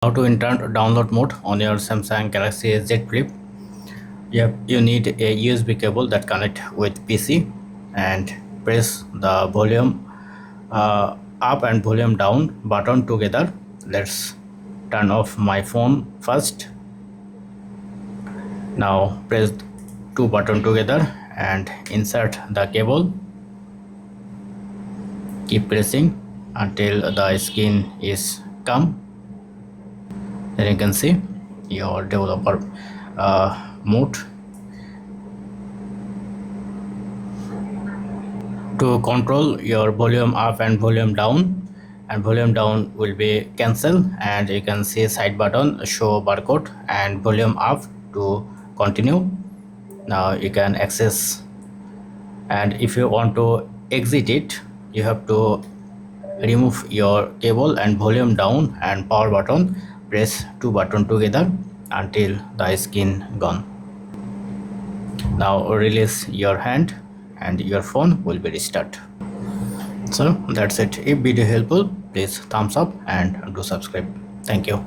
How to enter download mode on your Samsung Galaxy Z Flip. You need a USB cable that connect with PC and press the volume up and volume down button together. Let's turn off my phone first. Now press two buttons together and insert the cable. Keep pressing until the screen is come. Then you can see your developer mode. To control your volume up and volume down will be cancel, and you can see side button show barcode and volume up to continue. Now you can access, and if you want to exit it, you have to remove your cable and volume down and power button. Press two buttons together until the screen gone. Now release your hand and your phone will be restart. So that's it. If video helpful, please thumbs up and do subscribe. Thank you.